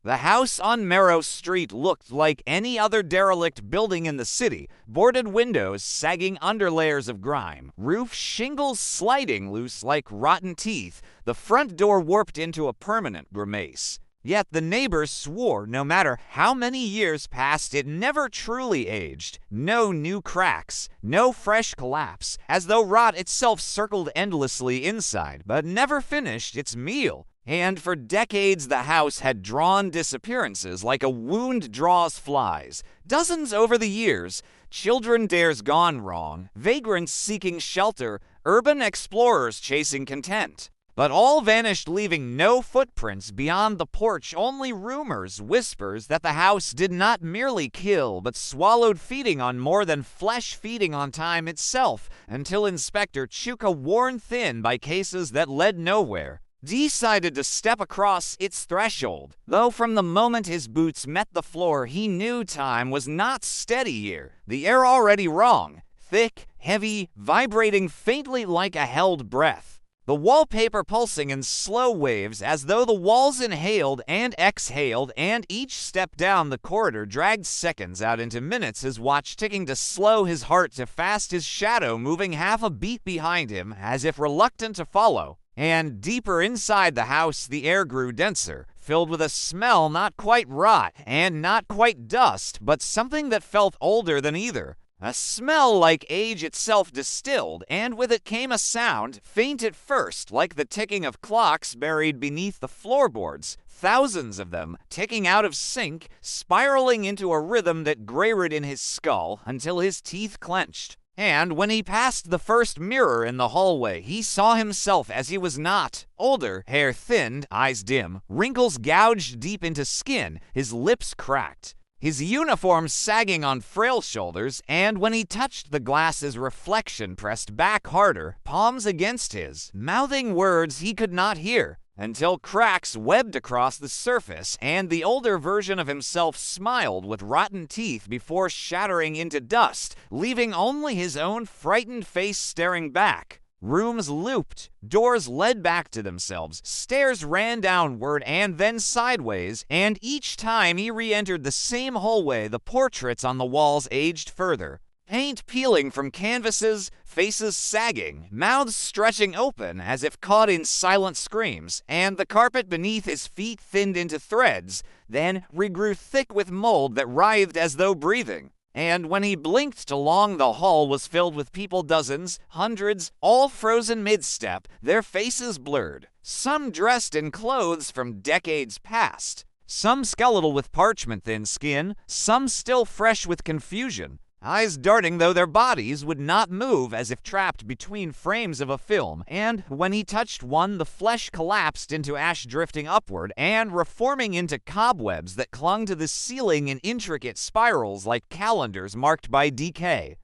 The house on Marrow Street looked like any other derelict building in the city, boarded windows sagging under layers of grime, roof shingles sliding loose like rotten teeth, the front door warped into a permanent grimace. Yet the neighbors swore no matter how many years passed, it never truly aged. No new cracks, no fresh collapse, as though rot itself circled endlessly inside, but never finished its meal. And for decades the house had drawn disappearances like a wound draws flies. Dozens over the years, children dares gone wrong, vagrants seeking shelter, urban explorers chasing content. But all vanished, leaving no footprints beyond the porch, only rumors, whispers that the house did not merely kill, but swallowed, feeding on more than flesh, feeding on time itself, until Inspector Chuka, worn thin by cases that led nowhere, decided to step across its threshold. Though from the moment his boots met the floor, he knew time was not steady here. The air already wrong, thick, heavy, vibrating faintly like a held breath. The wallpaper pulsing in slow waves as though the walls inhaled and exhaled, and each step down the corridor dragged seconds out into minutes, his watch ticking to slow, his heart to fast, his shadow moving half a beat behind him as if reluctant to follow. And deeper inside the house, the air grew denser, filled with a smell not quite rot and not quite dust, but something that felt older than either. A smell like age itself distilled, and with it came a sound, faint at first, like the ticking of clocks buried beneath the floorboards, thousands of them, ticking out of sync, spiraling into a rhythm that grated in his skull until his teeth clenched. And when he passed the first mirror in the hallway, he saw himself as he was not. Older, hair thinned, eyes dim, wrinkles gouged deep into skin, his lips cracked, his uniform sagging on frail shoulders, and when he touched the glass, his reflection pressed back harder, palms against his, mouthing words he could not hear, until cracks webbed across the surface, and the older version of himself smiled with rotten teeth before shattering into dust, leaving only his own frightened face staring back. Rooms looped, doors led back to themselves, stairs ran downward and then sideways, and each time he re-entered the same hallway, the portraits on the walls aged further. Paint peeling from canvases, faces sagging, mouths stretching open as if caught in silent screams, and the carpet beneath his feet thinned into threads, then regrew thick with mold that writhed as though breathing. And when he blinked along, the hall was filled with people, dozens, hundreds, all frozen mid-step, their faces blurred, some dressed in clothes from decades past, some skeletal with parchment-thin skin, some still fresh with confusion, eyes darting though their bodies would not move, as if trapped between frames of a film, and when he touched one, the flesh collapsed into ash drifting upward and reforming into cobwebs that clung to the ceiling in intricate spirals like calendars marked by decay.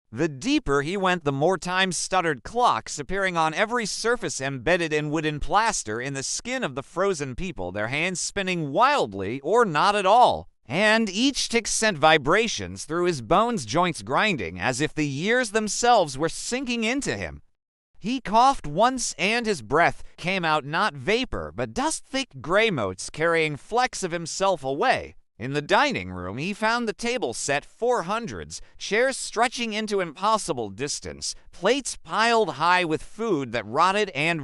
The deeper he went, the more time-stuttered clocks appearing on every surface embedded in wooden plaster, in the skin of the frozen people, their hands spinning wildly or not at all. And each tick sent vibrations through his bones, joints grinding, as if the years themselves were sinking into him. He coughed once, and his breath came out not vapor, but dust-thick gray motes carrying flecks of himself away. In the dining room, he found the table set 400s, chairs stretching into impossible distance, plates piled high with food that rotted and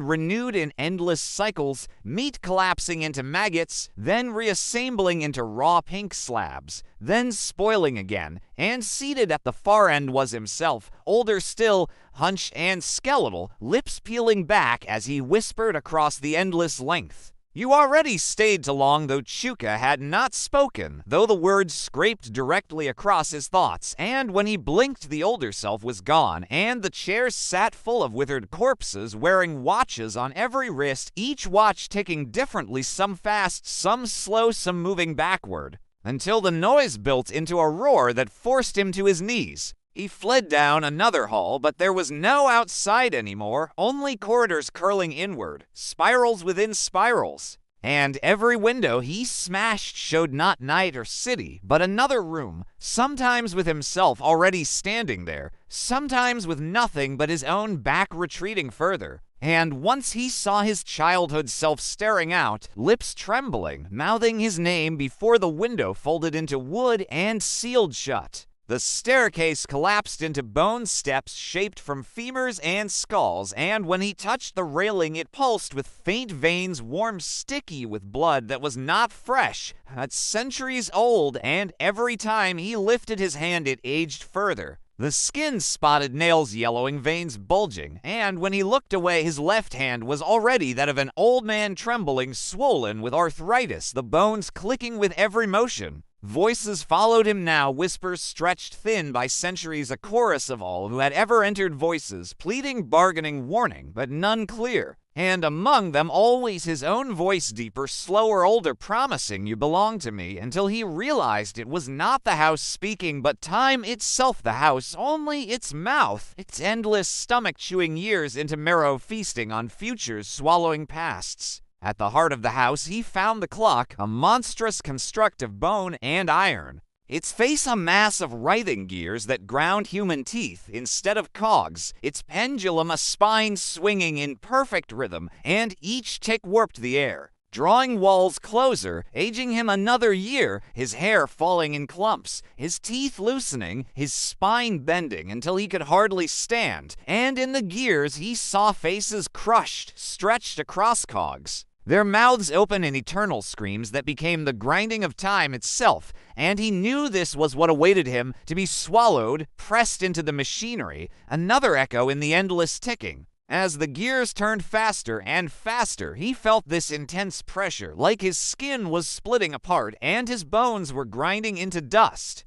renewed in endless cycles, meat collapsing into maggots, then reassembling into raw pink slabs, then spoiling again, and seated at the far end was himself, older still, hunched and skeletal, lips peeling back as he whispered across the endless length. "You already stayed too long," though Chuka had not spoken, though the words scraped directly across his thoughts, and when he blinked the older self was gone, and the chairs sat full of withered corpses wearing watches on every wrist, each watch ticking differently, some fast, some slow, some moving backward, until the noise built into a roar that forced him to his knees. He fled down another hall, but there was no outside anymore, only corridors curling inward, spirals within spirals. And every window he smashed showed not night or city, but another room, sometimes with himself already standing there, sometimes with nothing but his own back retreating further. And once he saw his childhood self staring out, lips trembling, mouthing his name before the window folded into wood and sealed shut. The staircase collapsed into bone steps shaped from femurs and skulls, and when he touched the railing it pulsed with faint veins warm sticky with blood that was not fresh, but centuries old, and every time he lifted his hand it aged further. The skin spotted nails yellowing, veins bulging, and when he looked away his left hand was already that of an old man trembling, swollen with arthritis, the bones clicking with every motion. Voices followed him now, whispers stretched thin by centuries, a chorus of all who had ever entered, voices pleading, bargaining, warning, but none clear. And among them always his own voice, deeper, slower, older, promising, "You belong to me," until he realized it was not the house speaking, but time itself the house, only its mouth, its endless stomach chewing years into marrow, feasting on futures, swallowing pasts. At the heart of the house he found the clock, a monstrous construct of bone and iron. Its face a mass of writhing gears that ground human teeth instead of cogs, its pendulum a spine swinging in perfect rhythm, and each tick warped the air, drawing walls closer, aging him another year, his hair falling in clumps, his teeth loosening, his spine bending until he could hardly stand, and in the gears he saw faces crushed, stretched across cogs. Their mouths open in eternal screams that became the grinding of time itself, and he knew this was what awaited him, to be swallowed, pressed into the machinery, another echo in the endless ticking. As the gears turned faster and faster, he felt this intense pressure, like his skin was splitting apart and his bones were grinding into dust.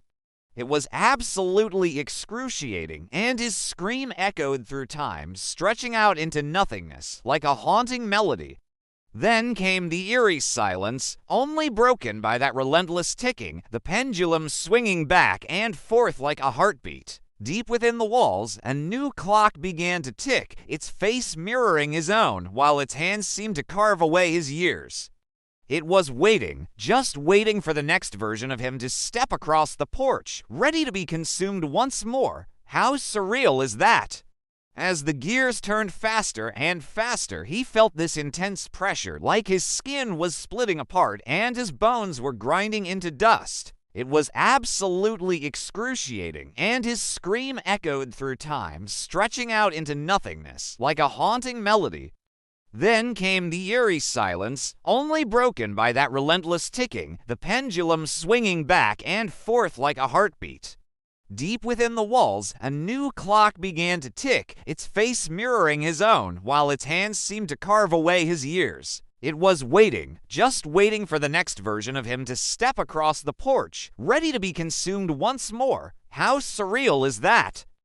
It was absolutely excruciating, and his scream echoed through time, stretching out into nothingness, like a haunting melody. Then came the eerie silence, only broken by that relentless ticking, the pendulum swinging back and forth like a heartbeat. Deep within the walls, a new clock began to tick, its face mirroring his own, while its hands seemed to carve away his years. It was waiting, just waiting for the next version of him to step across the porch, ready to be consumed once more. How surreal is that? As the gears turned faster and faster, he felt this intense pressure, like his skin was splitting apart and his bones were grinding into dust. It was absolutely excruciating, and his scream echoed through time, stretching out into nothingness, like a haunting melody. Then came the eerie silence, only broken by that relentless ticking, the pendulum swinging back and forth like a heartbeat. Deep within the walls, a new clock began to tick, its face mirroring his own, while its hands seemed to carve away his years. It was waiting, just waiting for the next version of him to step across the porch, ready to be consumed once more. How surreal is that?